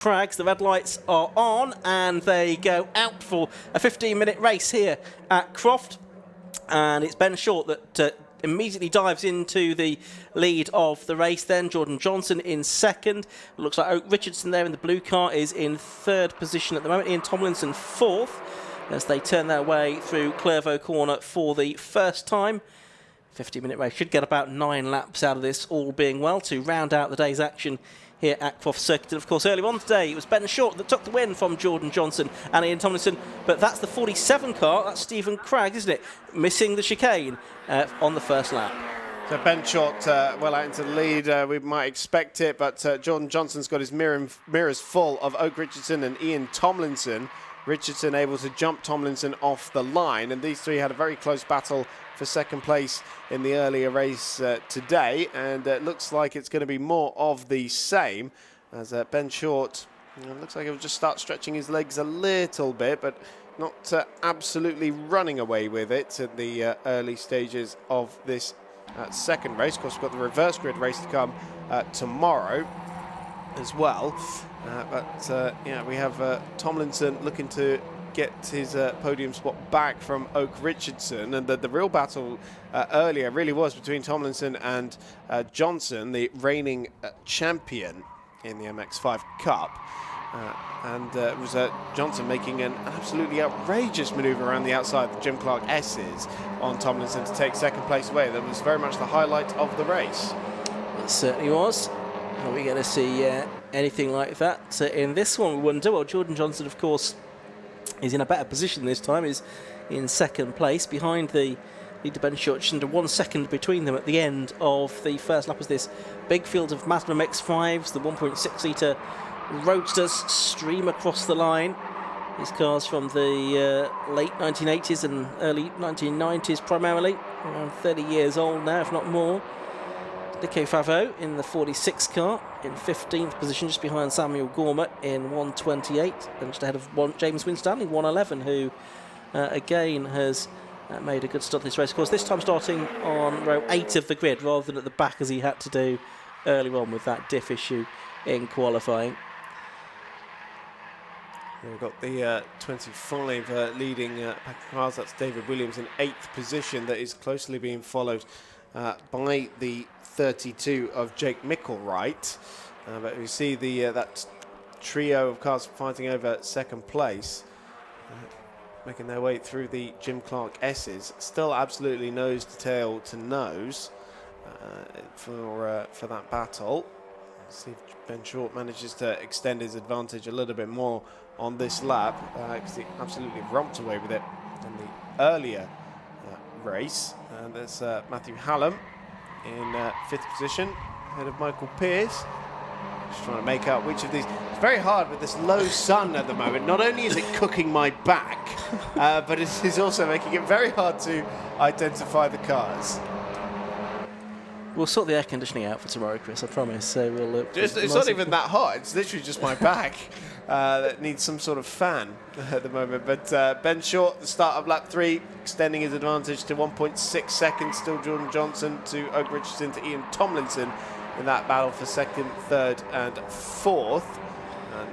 Crags, the red lights are on and they go out for a 15-minute race here at Croft, and it's Ben Short that immediately dives into the lead of the race. Then Jordan Johnson in second. It looks like Oak Richardson there in the blue car is in third position at the moment. Ian Tomlinson fourth as they turn their way through Clairvaux Corner for the first time. 15-minute race should get about 9 laps out of this, all being well, to round out the day's action here at Croft Circuit. And of course, earlier on today, it was Ben Short that took the win from Jordan Johnson and Ian Tomlinson. But that's the 47 car, that's Stephen Craggs, isn't it? Missing the chicane on the first lap. So Ben Short well out into the lead. We might expect it, but Jordan Johnson's got his mirrors full of Oak Richardson and Ian Tomlinson. Richardson able to jump Tomlinson off the line, and these three had a very close battle for second place in the earlier race today, and it looks like it's going to be more of the same as Ben Short looks like he'll just start stretching his legs a little bit, but not absolutely running away with it at the early stages of this second race. Of course, we've got the reverse grid race to come tomorrow as well. Yeah, we have Tomlinson looking to get his podium spot back from Oak Richardson, and the real battle earlier really was between Tomlinson and Johnson, the reigning champion in the MX5 Cup. It was Johnson making an absolutely outrageous manoeuvre around the outside of Jim Clark S's on Tomlinson to take second place away. That was very much the highlight of the race. It certainly was. Are we going to see anything like that in this one? We wonder. Well, Jordan Johnson, of course, is in a better position this time, is in second place behind the leader Ben Short, under 1 second between them at the end of the first lap as this big field of Massimo MX5s, the 1.6 litre roadsters stream across the line. These cars from the late 1980s and early 1990s primarily, around 30 years old now, if not more. Nico Favreau in the 46 car in 15th position, just behind Samuel Gormat in 128, and just ahead of James Winstanley, 111, who again has made a good start to this race. Of course, this time starting on row 8 of the grid rather than at the back as he had to do earlier on with that diff issue in qualifying. We've got the 25 leading pack of cars. That's David Williams in 8th position, that is closely being followed by the 32 of Jake Micklewright. But we see that trio of cars fighting over second place, making their way through the Jim Clark S's. Still absolutely nose to tail to nose for that battle. Let's see if Ben Short manages to extend his advantage a little bit more on this lap, because he absolutely romped away with it in the earlier race. And there's Matthew Hallam in 5th position, ahead of Michael Pearce. Just trying to make out which of these. It's very hard with this low sun at the moment. Not only is it cooking my back, but it is also making it very hard to identify the cars. We'll sort the air conditioning out for tomorrow, Chris, I promise. So we'll. It's not even that hot. It's literally just my back that needs some sort of fan at the moment. But Ben Short, the start of lap 3, extending his advantage to 1.6 seconds. Still Jordan Johnson to Oak Richardson to Ian Tomlinson in that battle for 2nd, 3rd and 4th.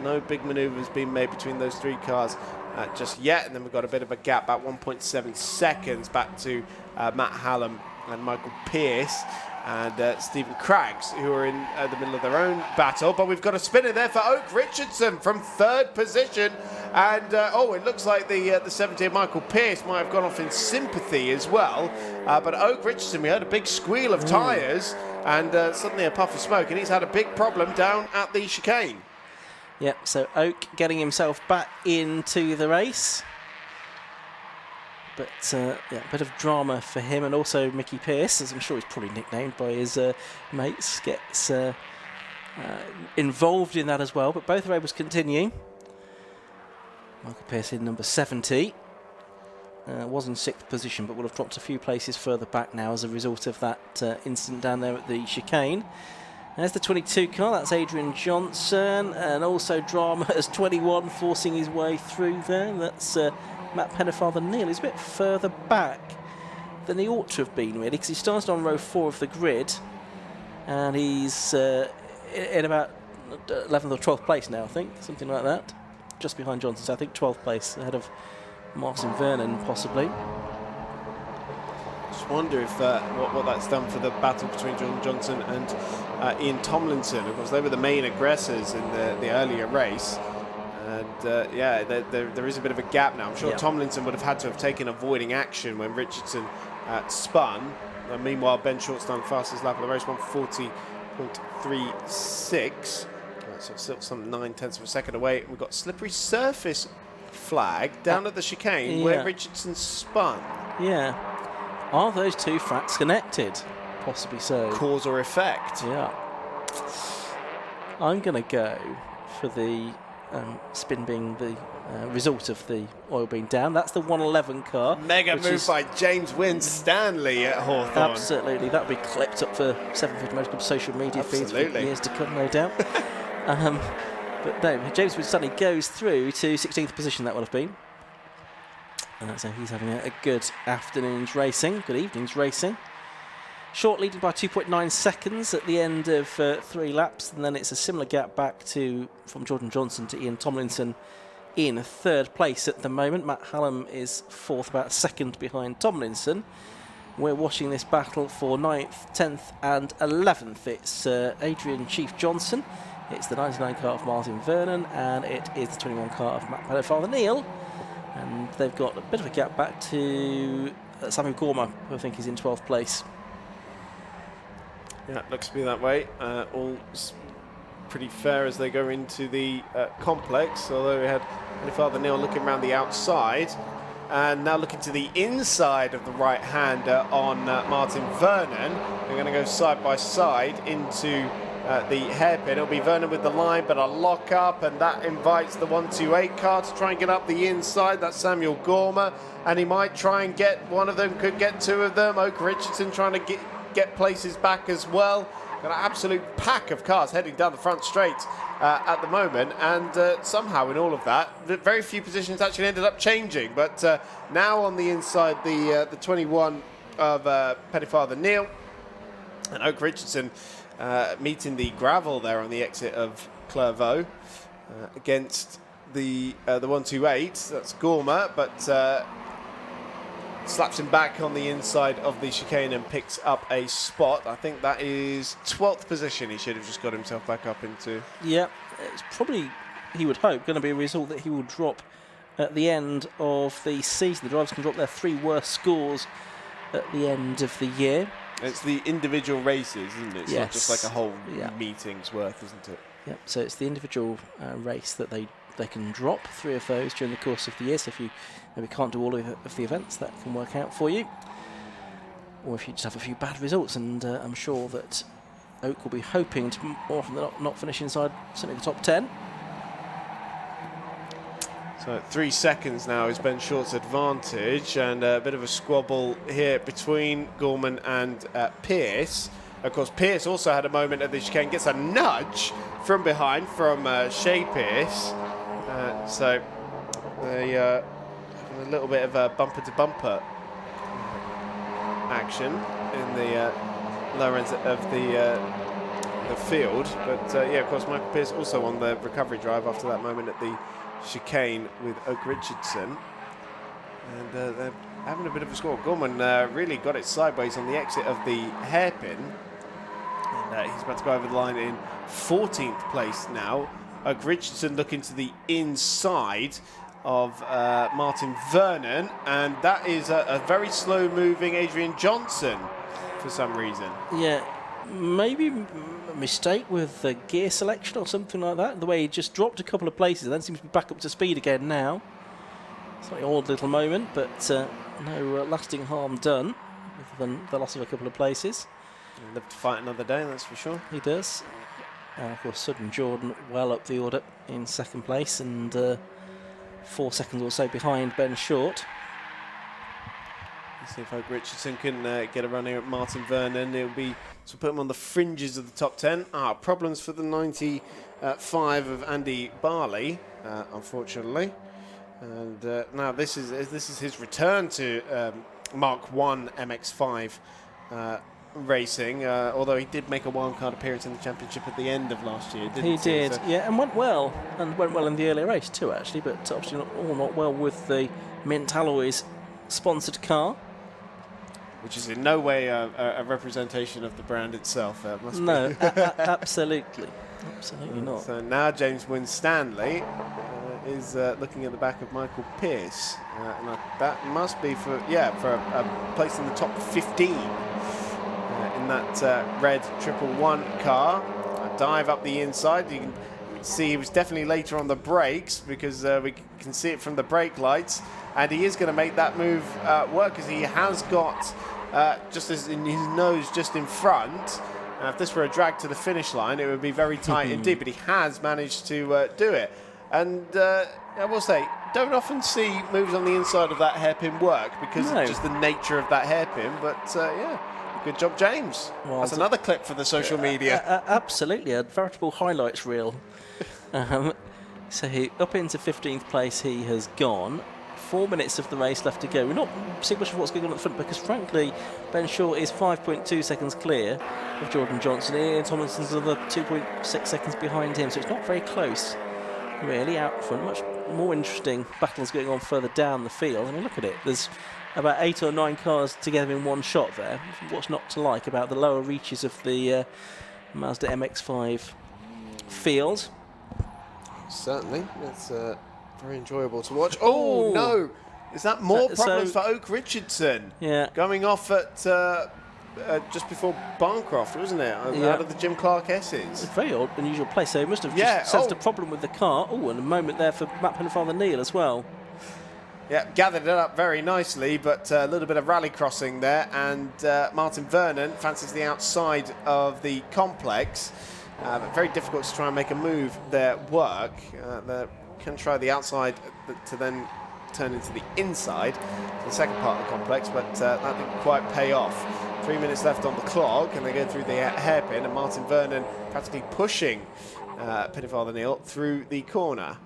No big manoeuvres being made between those 3 cars just yet. And then we've got a bit of a gap, about 1.7 seconds back to Matt Hallam and Michael Pearce and Stephen Craggs, who are in the middle of their own battle. But we've got a spinner there for Oak Richardson from 3rd position. And, it looks like the 17 Michael Pearce might have gone off in sympathy as well. But Oak Richardson, we heard a big squeal of tyres and suddenly a puff of smoke, and he's had a big problem down at the chicane. Yep, so Oak getting himself back into the race. But, yeah, a bit of drama for him, and also Mickey Pearce, as I'm sure he's probably nicknamed by his mates, gets involved in that as well. But both are able to continue. Michael Pearce in number 70. Was in 6th position, but will have dropped a few places further back now as a result of that incident down there at the chicane. There's the 22 car, that's Adrian Johnson, and also drama as 21 forcing his way through there. That's Matt Pennefather Neal. He's a bit further back than he ought to have been, really, because he started on row 4 of the grid, and he's in about 11th or 12th place now, I think, something like that. Just behind Johnson, so I think 12th place, ahead of Martin Vernon, possibly. Just wonder if what that's done for the battle between Jordan Johnson and Ian Tomlinson. Of course, they were the main aggressors in the earlier race. And yeah, there is a bit of a gap now. I'm sure Tomlinson would have had to have taken avoiding action when Richardson spun. Meanwhile, Ben Short's done fastest lap of the race, 140.36. So still some 9/10 of a second away. We've got slippery surface flag down at the chicane where Richardson spun. Yeah. Are those two tracks connected? Possibly so. Cause or effect? Yeah. I'm going to go for the spin being the result of the oil being down. That's the 111 car. Mega move by James Wynne Stanley at Hawthorn. Absolutely. That'll be clipped up for 750 Motorclub social media feeds for years to come, no doubt. But no, James Wynne Stanley goes through to 16th position, that would have been. So he's having a good afternoon's racing, good evening's racing. Short leading by 2.9 seconds at the end of 3 laps, and then it's a similar gap back from Jordan Johnson to Ian Tomlinson in 3rd place at the moment. Matt Hallam is 4th, about 2nd behind Tomlinson. We're watching this battle for 9th, 10th and 11th. It's Adrian Chief Johnson, it's the 99 car of Martin Vernon, and it is the 21 car of Matt Father Neil. And they've got a bit of a gap back to Samuel Gorma, who I think is in 12th place. Yeah, it looks to be that way. All pretty fair as they go into the complex, although we had Father Neil looking around the outside, and now looking to the inside of the right-hander on Martin Vernon. They're going to go side by side into the hairpin. It'll be Vernon with the line, but a lock up, and that invites the 128 car to try and get up the inside. That's Samuel Gorma, and he might try and get one of them, could get 2 of them. Oak Richardson trying to get places back as well. Got an absolute pack of cars heading down the front straight at the moment, and somehow in all of that, very few positions actually ended up changing. But now on the inside, the 21 of Pettyfather Neil and Oak Richardson meeting the gravel there on the exit of Clairvaux against the 128. That's Gorma, but slaps him back on the inside of the chicane and picks up a spot. I think that is 12th position he should have just got himself back up into. Yeah, it's probably, he would hope, going to be a result that he will drop at the end of the season. The drivers can drop their 3 worst scores at the end of the year. It's the individual races, isn't it? It's not just like a whole meeting's worth, isn't it? Yeah, so it's the individual race that they can drop 3 of those during the course of the year. So if you maybe can't do all of the events, that can work out for you. Or if you just have a few bad results, and I'm sure that Oak will be hoping to more often than not finish inside certainly the top 10. So 3 seconds now is Ben Short's advantage, and a bit of a squabble here between Gorman and Pearce. Of course, Pearce also had a moment at the chicane, gets a nudge from behind from Shea Pearce. So they a little bit of a bumper-to-bumper action in the lower end of the field. But yeah, of course, Michael Pearce also on the recovery drive after that moment at the chicane with Oak Richardson. And they're having a bit of a score. Gorman really got it sideways on the exit of the hairpin. And he's about to go over the line in 14th place now. Oak Richardson looking to the inside of Martin Vernon, and that is a very slow-moving Adrian Johnson for some reason. Yeah, maybe a mistake with the gear selection or something like that. The way he just dropped a couple of places and then seems to be back up to speed again now. Slightly odd little moment, but no lasting harm done other than the loss of a couple of places. He'll live to fight another day, that's for sure. He does. And of course, Sudden Jordan well up the order in 2nd place, and 4 seconds or so behind Ben Short. Let's see if Oak Richardson can get a run here at Martin Vernon. It'll be to put him on the fringes of the top 10. Problems for the 95 of Andy Barley, unfortunately. And now this is his return to Mark 1 MX5 racing, although he did make a wildcard appearance in the championship at the end of last year, didn't he? He did, So yeah, and went well in the earlier race too, actually, but obviously not well with the Mint Alloys sponsored car. Which is in no way a representation of the brand itself. Must No, be. absolutely not. So now James Winstanley is looking at the back of Michael Pearce, and that must be for a place in the top 15 in that red 111 car. A dive up the inside. You can see he was definitely later on the brakes because we can see it from the brake lights, and he is going to make that move work because he has got just as in his nose just in front. If this were a drag to the finish line, it would be very tight indeed, but he has managed to do it. And I will say, don't often see moves on the inside of that hairpin work because of just the nature of that hairpin. But good job, James. Well, that's another clip for the social media. Absolutely, a veritable highlights reel. So up into 15th place he has gone. 4 minutes of the race left to go. We're not seeing much of what's going on at the front because, frankly, Ben Short is 5.2 seconds clear of Jordan Johnson. Ian Tomlinson's another 2.6 seconds behind him, so it's not very close, really, out front. Much more interesting battles going on further down the field. I mean, look at it. There's about 8 or 9 cars together in one shot there. What's not to like about the lower reaches of the Mazda MX5 field? Certainly. It's very enjoyable to watch. Oh, no! Is that more problems for Oak Richardson? Yeah. Going off at just before Barncroft, wasn't it? Out of the Jim Clark S's. It's a very odd, unusual place. So he must have just sensed a problem with the car. Oh, and a moment there for Matt Pennefather-Neal as well. Yeah, gathered it up very nicely, but a little bit of rally crossing there. And Martin Vernon fancies the outside of the complex. But very difficult to try and make a move there work. They can try the outside to then turn into the inside, the second part of the complex, but that didn't quite pay off. 3 minutes left on the clock, and they go through the hairpin, and Martin Vernon practically pushing Pennefather-Neal through the corner.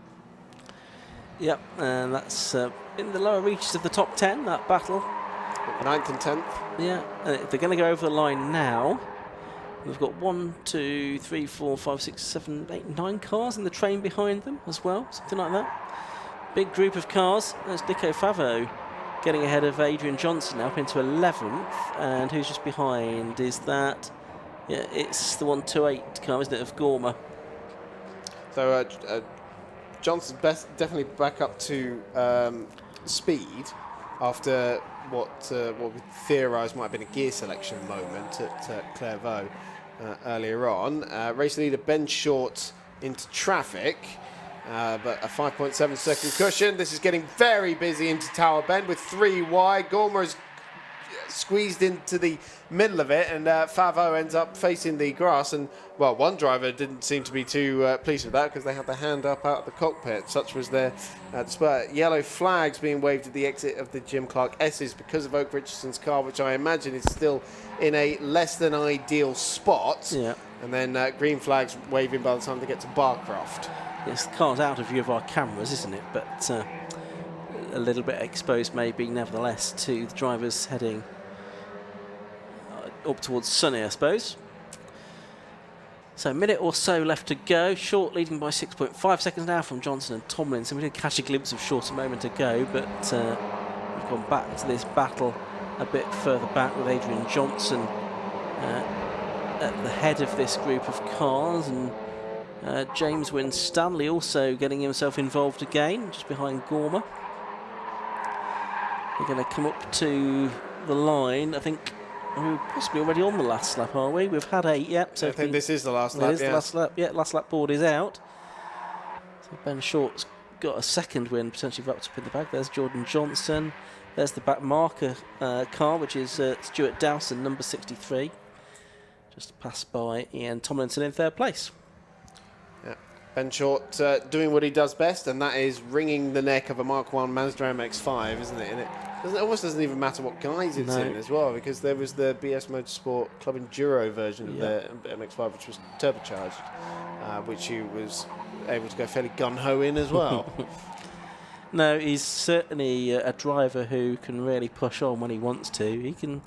Yep, and that's in the lower reaches of the top 10, that battle. 9th and 10th. Yeah, if they're going to go over the line now, we've got 1, 2, 3, 4, 5, 6, 7, 8, 9 cars in the train behind them as well, something like that. Big group of cars. There's Nico Favo getting ahead of Adrian Johnson now up into 11th, and who's just behind is that? Yeah, it's the 128 car, isn't it, of Gorma. So Johnson's definitely back up to speed after what we theorised might have been a gear selection moment at Clairvaux earlier on. Race leader Ben Short into traffic, but a 5.7 second cushion. This is getting very busy into Tower Bend with 3 wide. Gorma is squeezed into the middle of it, and Favo ends up facing the grass. And well, one driver didn't seem to be too pleased with that because they had their hand up out of the cockpit. Such was their despite yellow flags being waved at the exit of the Jim Clark S's because of Oak Richardson's car, which I imagine is still in a less than ideal spot. Yeah. And then green flags waving by the time they get to Barcroft. Yes, the car's out of view of our cameras, isn't it? But a little bit exposed maybe, nevertheless, to the drivers heading up towards Sunny, I suppose. So a minute or so left to go. Short leading by 6.5 seconds now from Johnson and Tomlinson. We did catch a glimpse of Short a moment ago, but we've gone back to this battle a bit further back with Adrian Johnson at the head of this group of cars, and James Winstanley also getting himself involved again, just behind Gorma. We're going to come up to the line. I think we're possibly already on the last lap, are we? We've had 8 yet. So I think this is the last lap. It is the last lap. Yeah, last lap board is out. So Ben Short's got a second win potentially wrapped up in the bag. There's Jordan Johnson. There's the back marker car, which is Stuart Dowson, number 63. Just passed by Ian Tomlinson in 3rd place. Yeah. Ben Short doing what he does best, and that is wringing the neck of a Mark 1 Mazda MX5, isn't it? And it almost doesn't even matter what guise it's in as well, because there was the BS Motorsport Club Enduro version of the MX5, which was turbocharged, which he was able to go fairly gun-ho in as well. No, he's certainly a driver who can really push on when he wants to. He can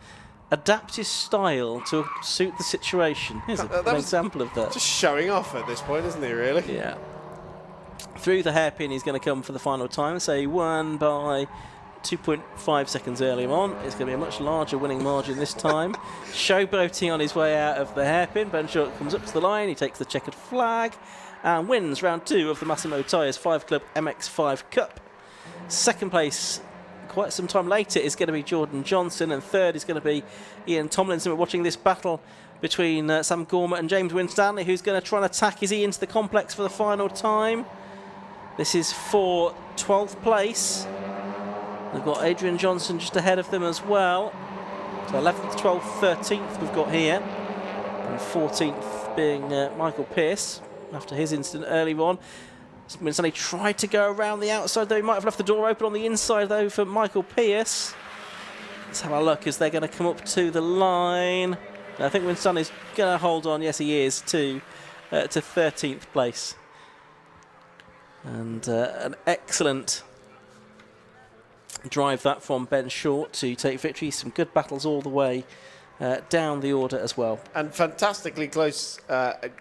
adapt his style to suit the situation. Here's an example of that. Just showing off at this point, isn't he, really? Yeah. Through the hairpin, he's going to come for the final time. So he won by 2.5 seconds earlier on. It's going to be a much larger winning margin this time. Showboating on his way out of the hairpin. Ben Short comes up to the line. He takes the checkered flag and wins round 2 of the Massimo Tyres 5 Club MX5 Cup. Second place, quite some time later, is going to be Jordan Johnson, and third is going to be Ian Tomlinson. We're watching this battle between Sam Gorman and James Winstanley, who's going to try and attack. Is he into the complex for the final time? This is for 12th place. We've got Adrian Johnson just ahead of them as well. So 11th, 12th, 13th we've got here. And 14th being Michael Pearce after his incident earlier on. Winstanley tried to go around the outside, though he might have left the door open on the inside, though, for Michael Pearce. Let's have a look as they're going to come up to the line. I think Winstanley's going to hold on, yes he is, to 13th place. And an excellent drive that from Ben Short to take victory. Some good battles all the way down the order as well. And fantastically close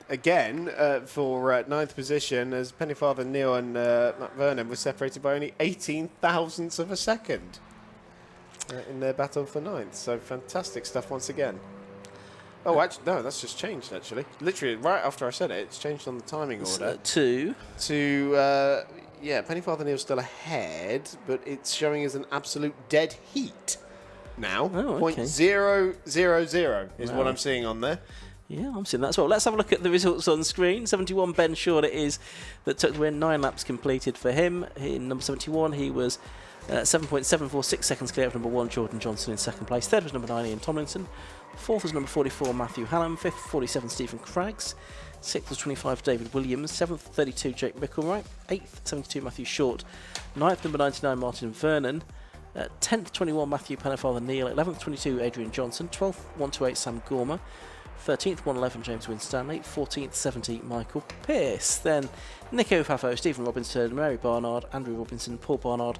again for ninth position, as Pennyfather Neil and Matt Vernon were separated by only 18 thousandths of a second in their battle for ninth. So fantastic stuff once again. Oh, actually, no, that's just changed, actually. Literally, right after I said it, it's changed on the timing order. Yeah, Pennyfather Neil's still ahead, but it's showing as an absolute dead heat now. Oh, okay. 0.000 is what I'm seeing on there. Yeah, I'm seeing that as well. Let's have a look at the results on screen. 71 Ben Short it is that took the win. 9 laps completed for him. In number 71, he was 7.746 seconds clear of number 1, Jordan Johnson, in second place. Third was number 9, Ian Tomlinson. Fourth was number 44, Matthew Hallam. Fifth, 47, Stephen Craggs. Sixth was 25, David Williams. Seventh, 32, Jake Mickelwright. Eighth, 72, Matthew Short. Ninth, number 99, Martin Vernon. 10th, 21, Matthew Pennyfather Neil. 11th, 22, Adrian Johnson. 12th, 128, Sam Gorman. 13th, 111, James Winstanley. 14th, 70, Michael Pearce. Then Nico Fafo, Stephen Robinson, Mary Barnard, Andrew Robinson, Paul Barnard,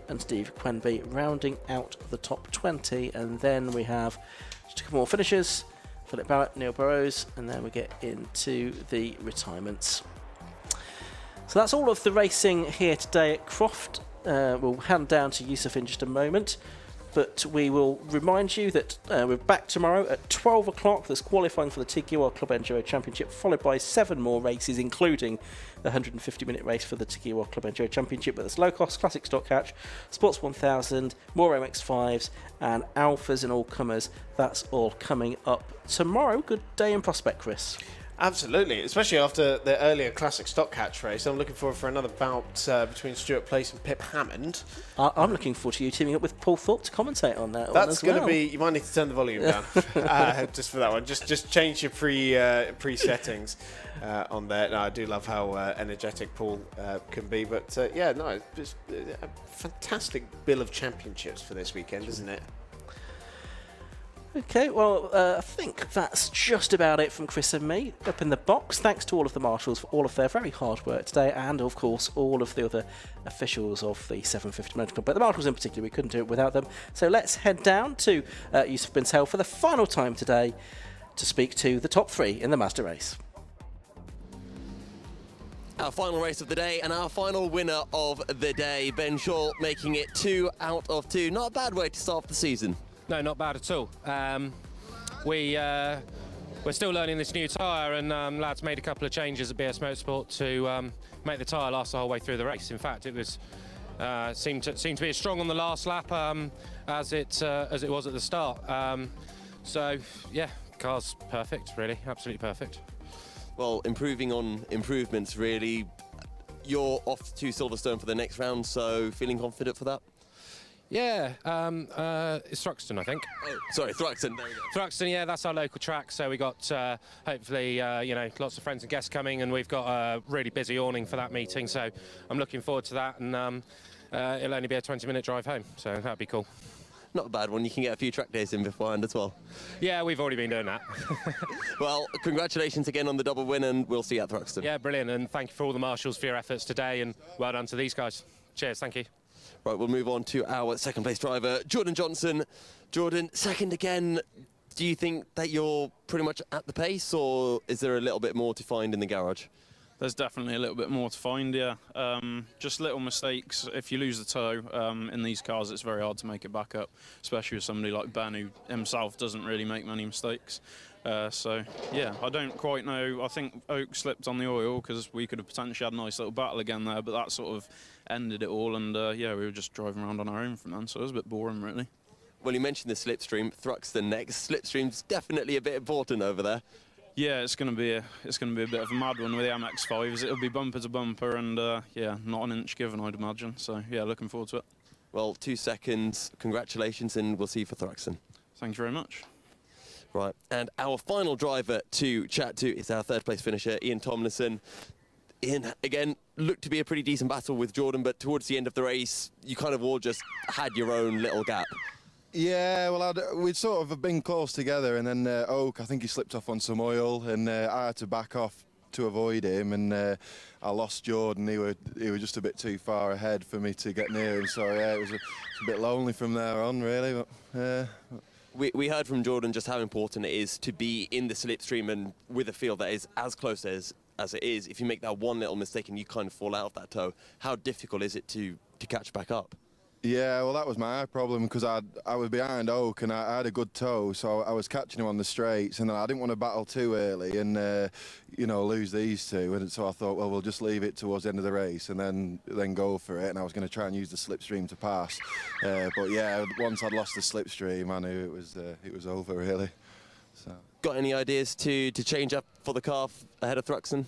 and Steve Quenby rounding out the top 20. And then we have just a couple more finishers. Philip Barrett, Neil Burrows, and then we get into the retirements. So that's all of the racing here today at Croft. We'll hand down to Yusuf in just a moment, but we will remind you that we're back tomorrow at 12 o'clock. There's qualifying for the Tiki World Club Enduro Championship, followed by 7 more races, including the 150-minute race for the Tiki World Club Enduro Championship. But there's low-cost classic stock catch, Sports 1000, more MX5s, and Alphas and all-comers. That's all coming up tomorrow. Good day in prospect, Chris. Absolutely, especially after the earlier classic stock catch race. I'm looking forward for another bout between Stuart Place and Pip Hammond. I'm looking forward to you teaming up with Paul Thorpe to commentate on that. That's going to be. You might need to turn the volume down just for that one. Just change your pre-settings on there. No, I do love how energetic Paul can be, but yeah, no, it's a fantastic bill of championships for this weekend, isn't it? Okay, well, I think that's just about it from Chris and me up in the box. Thanks to all of the marshals for all of their very hard work today, and of course all of the other officials of the 750 Motor Club. But the marshals in particular, we couldn't do it without them. So let's head down to Yusuf Bin Tel for the final time today to speak to the top 3 in the Mazda race. Our final race of the day and our final winner of the day, Ben Short, making it 2 out of 2. Not a bad way to start the season. No, not bad at all. We're still learning this new tyre, and lads made a couple of changes at BS Motorsport to make the tyre last the whole way through the race. In fact, it was seemed to be as strong on the last lap as it was at the start. So yeah, car's perfect, really, absolutely perfect. Well, improving on improvements, really. You're off to Silverstone for the next round, so feeling confident for that? Yeah, it's Thruxton, I think. Oh, sorry, Thruxton. There we go. Thruxton, yeah, that's our local track. So we got hopefully lots of friends and guests coming, and we've got a really busy awning for that meeting. So I'm looking forward to that, and it'll only be a 20-minute drive home, so that'd be cool. Not a bad one. You can get a few track days in beforehand as well. Yeah, we've already been doing that. Well, congratulations again on the double win, and we'll see you at Thruxton. Yeah, brilliant, and thank you for all the marshals for your efforts today, and well done to these guys. Cheers, thank you. Right, we'll move on to our second place driver, Jordan Johnson. Jordan, second again. Do you think that you're pretty much at the pace, or is there a little bit more to find in the garage? There's definitely a little bit more to find, yeah. Just little mistakes. If you lose the toe in these cars, it's very hard to make it back up, especially with somebody like Ben, who himself doesn't really make many mistakes. So, yeah, I don't quite know. I think Oak slipped on the oil because we could have potentially had a nice little battle again there, but that sort of ended it all. And, yeah, we were just driving around on our own from then, so it was a bit boring, really. Well, you mentioned the slipstream. Thruxton next. Slipstream's definitely a bit important over there. Yeah, it's going to be a bit of a mad one with the MX5s. It'll be bumper to bumper, and yeah, not an inch given, I'd imagine. So yeah, looking forward to it. Well, 2 seconds. Congratulations, and we'll see you for Thruxton. Thank you very much. Right, and our final driver to chat to is our third place finisher, Ian Tomlinson. Ian, again, looked to be a pretty decent battle with Jordan, but towards the end of the race, you kind of all just had your own little gap. Yeah, well, we'd sort of been close together, and then Oak, I think he slipped off on some oil, and I had to back off to avoid him, and I lost Jordan. He was just a bit too far ahead for me to get near him, so yeah, it was a bit lonely from there on, really. But, we heard from Jordan just how important it is to be in the slipstream and with a field that is as close as it is. If you make that one little mistake and you kind of fall out of that toe, how difficult is it to catch back up? Yeah, well, that was my problem, because I was behind Oak and I had a good toe, so I was catching him on the straights, and I didn't want to battle too early and you know, lose these two. And so I thought, well, we'll just leave it towards the end of the race and then go for it. And I was going to try and use the slipstream to pass, but yeah, once I'd lost the slipstream, I knew it was over, really. So. Got any ideas to change up for the car ahead of Thruxton?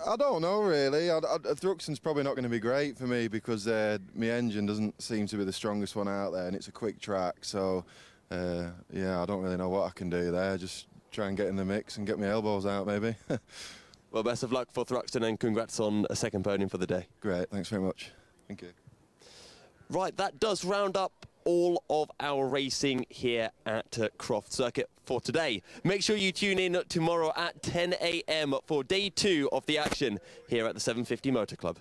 I don't know, really. Thruxton's probably not going to be great for me, because my engine doesn't seem to be the strongest one out there, and it's a quick track. So, yeah, I don't really know what I can do there. Just try and get in the mix and get my elbows out, maybe. Well, best of luck for Thruxton, and congrats on a second podium for the day. Great, thanks very much. Thank you. Right, that does round up all of our racing here at Croft Circuit for today. Make sure you tune in tomorrow at 10 AM for day 2 of the action here at the 750 Motor Club.